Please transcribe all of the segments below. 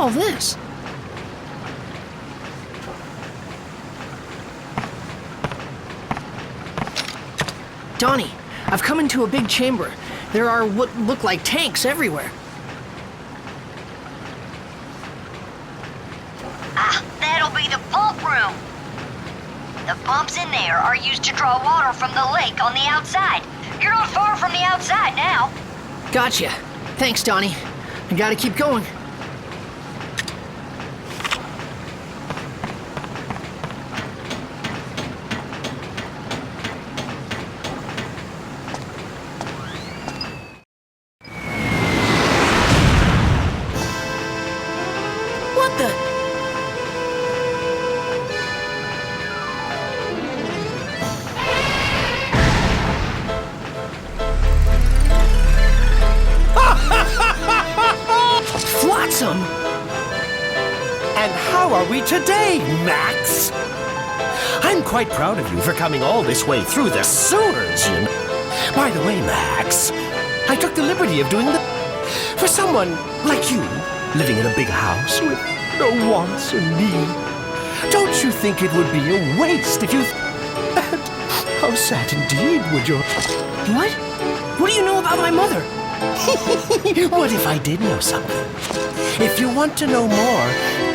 all this? Donnie, I've come into a big chamber. There are what look like tanks everywhere. Ah, that'll be the pump room. The pumps in there are used to draw water from the lake on the outside. You're not far from the outside now. Gotcha. Thanks, Donnie. I gotta keep going. What the? Flotsam! And how are we today, Max? I'm quite proud of you for coming all this way through the sewers, you know. By the way, Max, I took the liberty of doing the... For someone like you, living in a big house with no wants or need, don't you think it would be a waste if you... And how sad indeed would your... What? What do you know about my mother? What if I did know something? If you want to know more,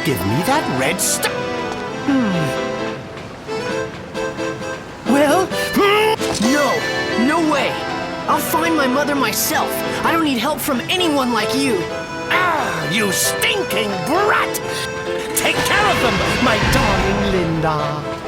give me that red stuff. Well, no. No way. I'll find my mother myself. I don't need help from anyone like you. Ah, you stinking brat! Take care of them, my darling Linda.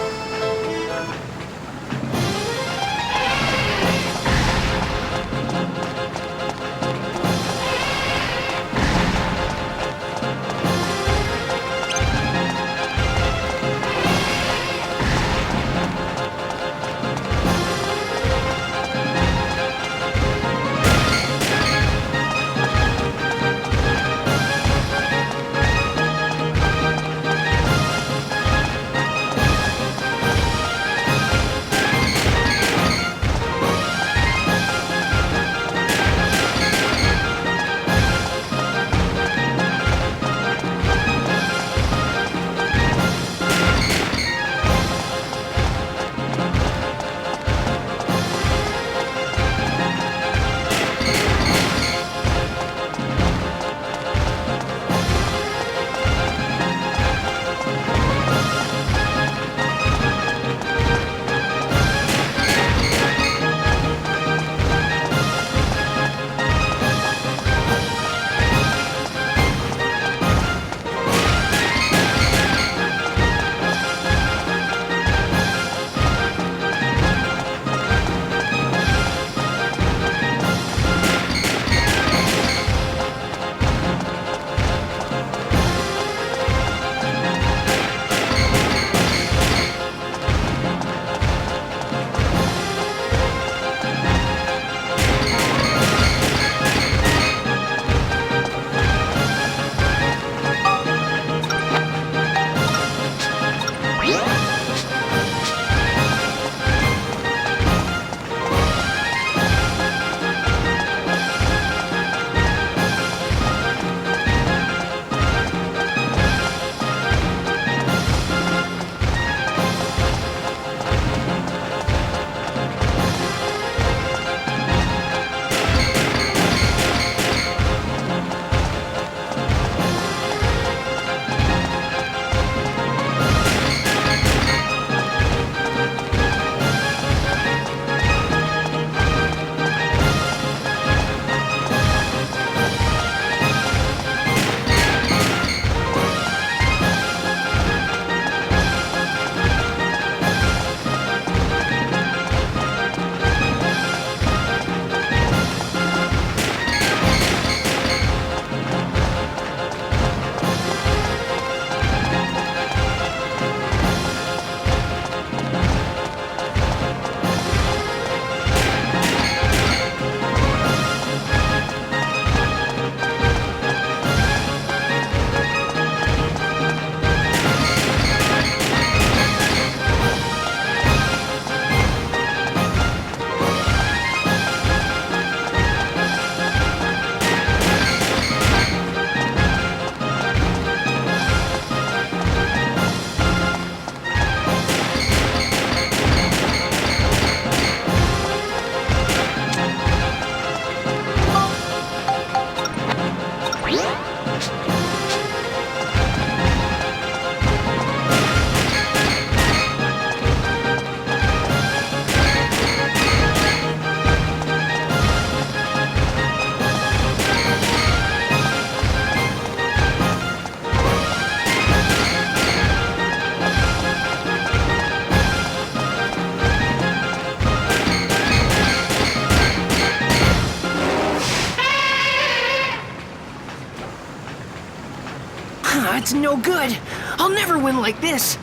That's no good. I'll never win like this.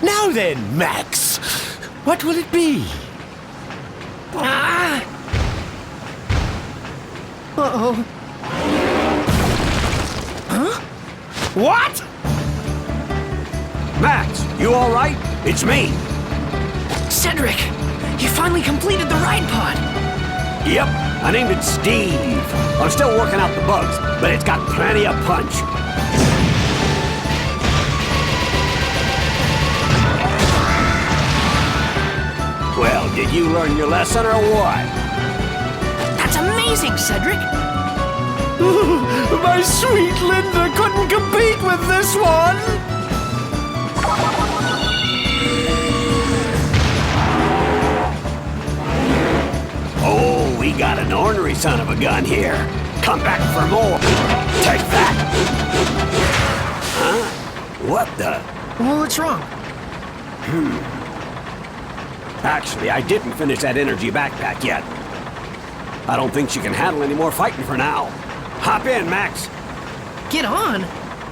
Now then, Max, what will it be? Ah! Uh-oh. Huh? What? Max, you all right? It's me. Cedric, you finally completed the ride pod. Yep, I named it Steve. I'm still working out the bugs, but it's got plenty of punch. Well, did you learn your lesson or what? That's amazing, Cedric. My sweet Linda couldn't compete with this one! Oh, we got an ornery son of a gun here. Come back for more. Take that. Huh? What the? Well, what's wrong? Actually, I didn't finish that energy backpack yet. I don't think she can handle any more fighting for now. Hop in, Max. Get on,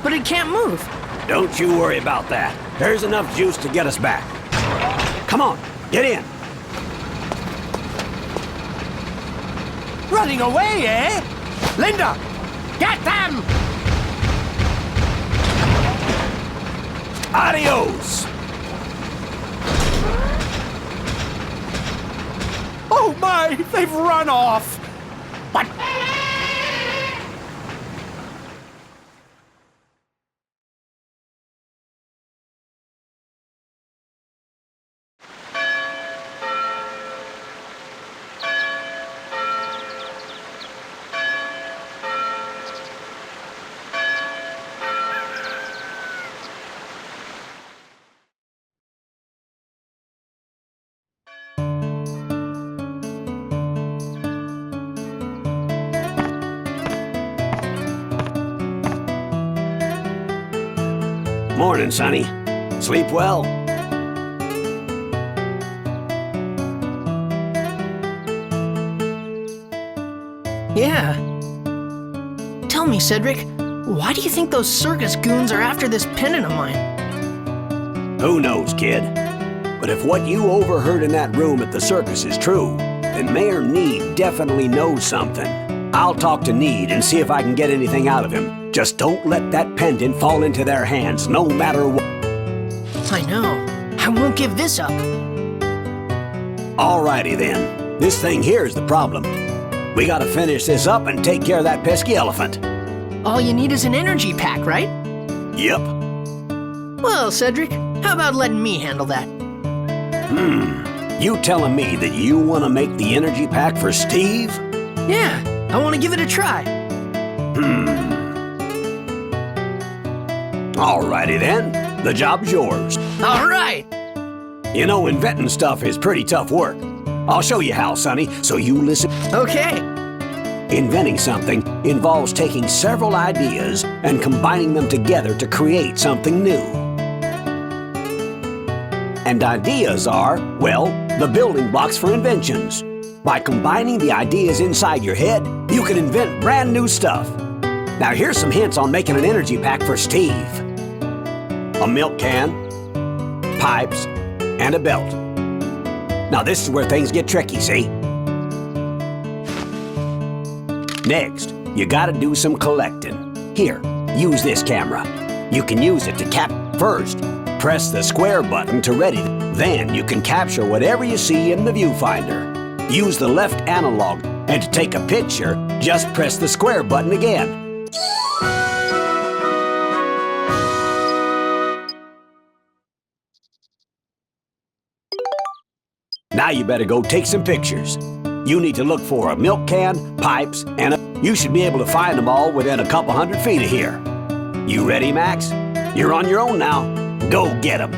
but it can't move. Don't you worry about that. There's enough juice to get us back. Come on, get in. Running away, eh? Linda, get them! Adios. Oh my, they've run off! But... Morning, Sonny. Sleep well? Yeah. Tell me, Cedric, why do you think those circus goons are after this pendant of mine? Who knows, kid? But if what you overheard in that room at the circus is true, then Mayor Need definitely knows something. I'll talk to Need and see if I can get anything out of him. Just don't let that pendant fall into their hands, no matter what. I know. I won't give this up. Alrighty then. This thing here is the problem. We gotta finish this up and take care of that pesky elephant. All you need is an energy pack, right? Yep. Well, Cedric, how about letting me handle that? You telling me that you want to make the energy pack for Steve? Yeah, I want to give it a try. Alrighty then. The job's yours. All right. You know, inventing stuff is pretty tough work. I'll show you how, Sonny, so you listen. Okay. Inventing something involves taking several ideas and combining them together to create something new. And ideas are, well, the building blocks for inventions. By combining the ideas inside your head, you can invent brand new stuff. Now here's some hints on making an energy pack for Steve. A milk can, pipes, and a belt. Now this is where things get tricky, see? Next, you gotta do some collecting. Here, use this camera. You can use it to first. Press the square button to ready. Then you can capture whatever you see in the viewfinder. Use the left analog, and to take a picture, just press the square button again. Now you better go take some pictures. You need to look for a milk can, pipes, and you should be able to find them all within a couple 100 feet of here. You ready, Max? You're on your own now. Go get them.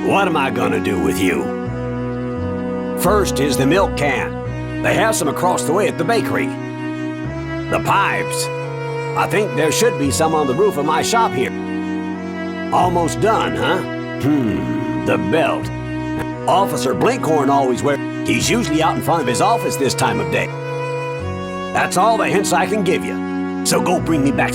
What am I gonna do with you? First is the milk can. They have some across the way at the bakery. The pipes. I think there should be some on the roof of my shop here. Almost done, huh? The belt. Officer Blinkhorn always wears. He's usually out in front of his office this time of day. That's all the hints I can give you. So go bring me back.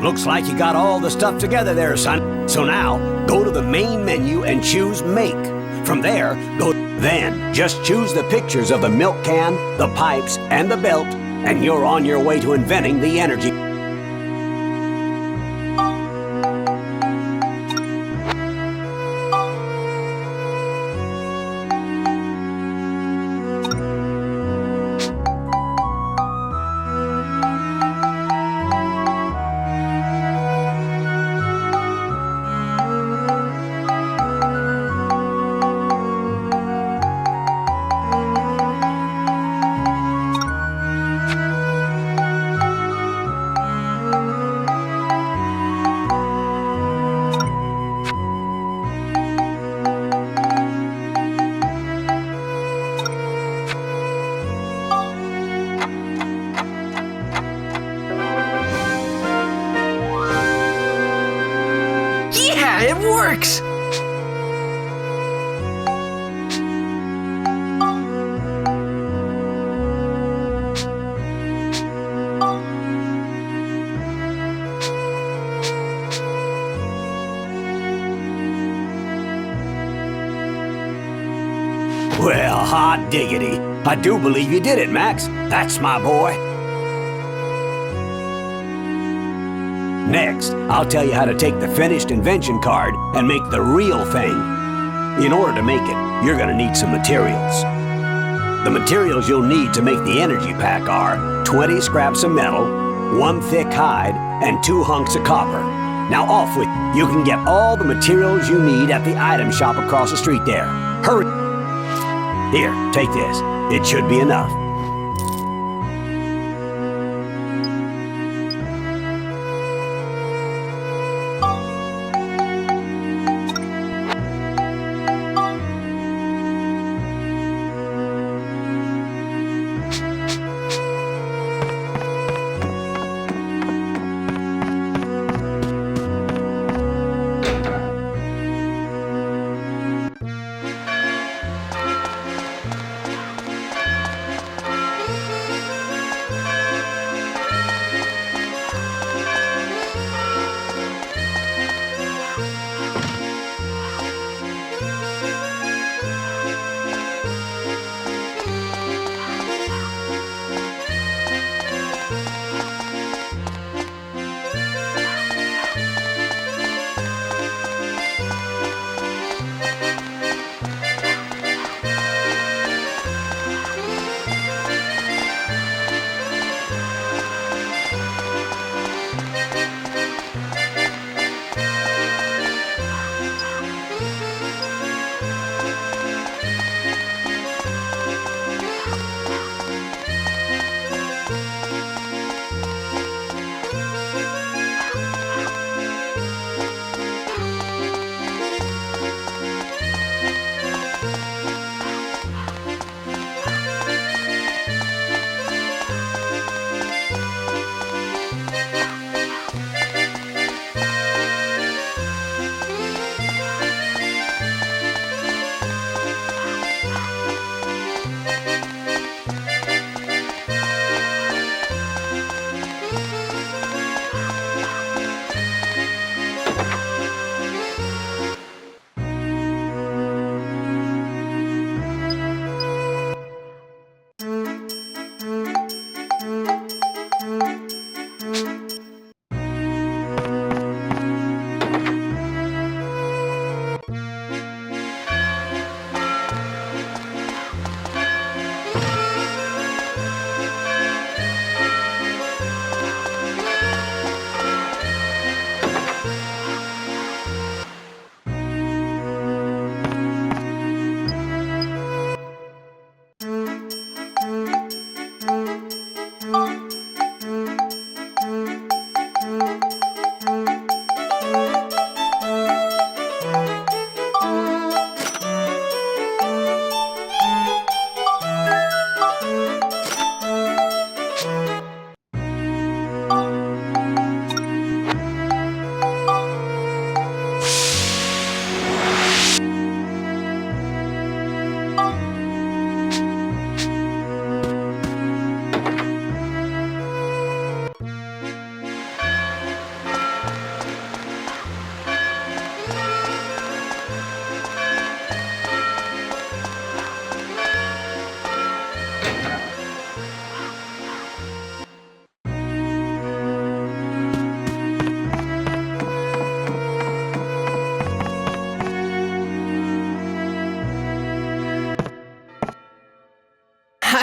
Looks like you got all the stuff together there, son. So now, go to the main menu and choose Make. From there, Then, just choose the pictures of the milk can, the pipes, and the belt, and you're on your way to inventing the energy. Yeah, it works! Well, hot diggity. I do believe you did it, Max. That's my boy. Next, I'll tell you how to take the finished invention card and make the real thing. In order to make it, you're gonna need some materials. The materials you'll need to make the energy pack are 20 scraps of metal, 1 thick hide, and 2 hunks of copper. Now off with you. You can get all the materials you need at the item shop across the street there. Hurry! Here, take this. It should be enough.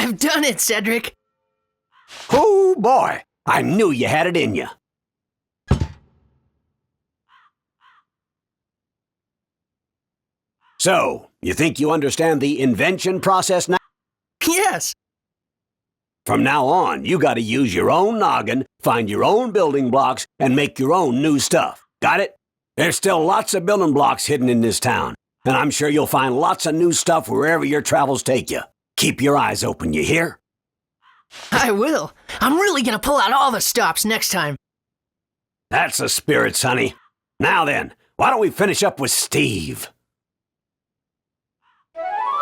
I've done it, Cedric. Oh boy, I knew you had it in you. So, you think you understand the invention process now? Yes. From now on, you gotta use your own noggin, find your own building blocks, and make your own new stuff. Got it? There's still lots of building blocks hidden in this town, and I'm sure you'll find lots of new stuff wherever your travels take you. Keep your eyes open, you hear? I will. I'm really gonna pull out all the stops next time. That's the spirit, Sonny. Now then, why don't we finish up with Steve?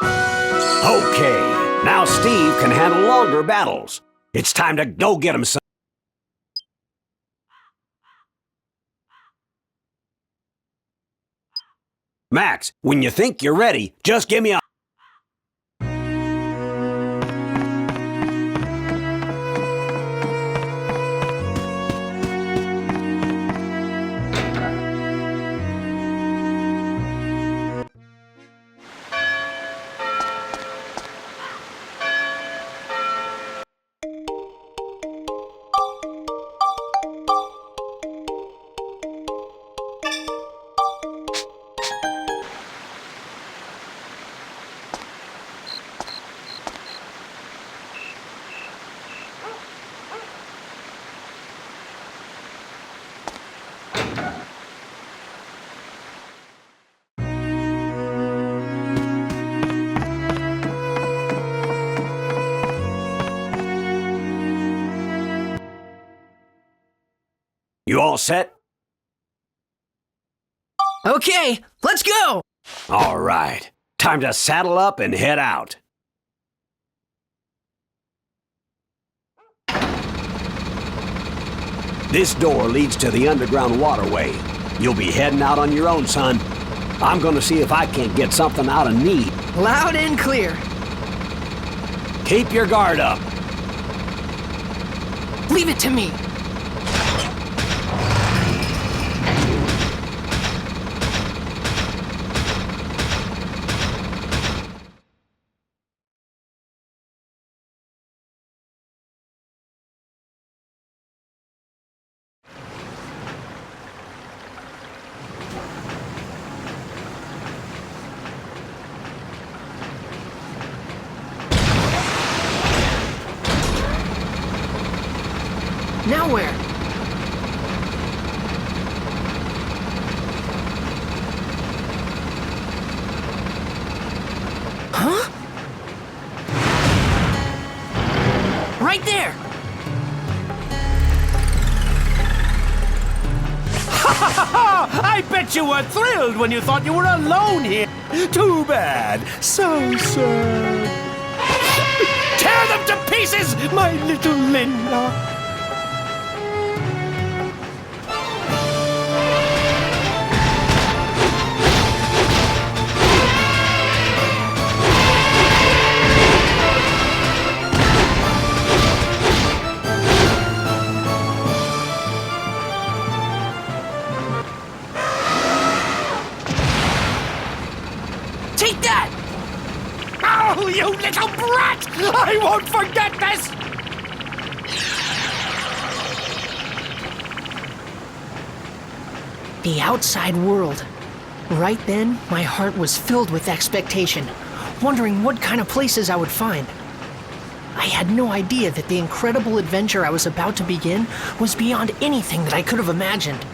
Okay, now Steve can handle longer battles. It's time to go get him, son. Max, when you think you're ready, just give me a... You all set? Okay, let's go! All right. Time to saddle up and head out. This door leads to the underground waterway. You'll be heading out on your own, son. I'm gonna see if I can't get something out of Neat. Loud and clear. Keep your guard up. Leave it to me. Now where? Huh? Right there! I bet you were thrilled when you thought you were alone here. Too bad. So sad. Tear them to pieces, my little Linda. Take that! Oh, you little brat! I won't forget this! The outside world. Right then, my heart was filled with expectation, wondering what kind of places I would find. I had no idea that the incredible adventure I was about to begin was beyond anything that I could have imagined.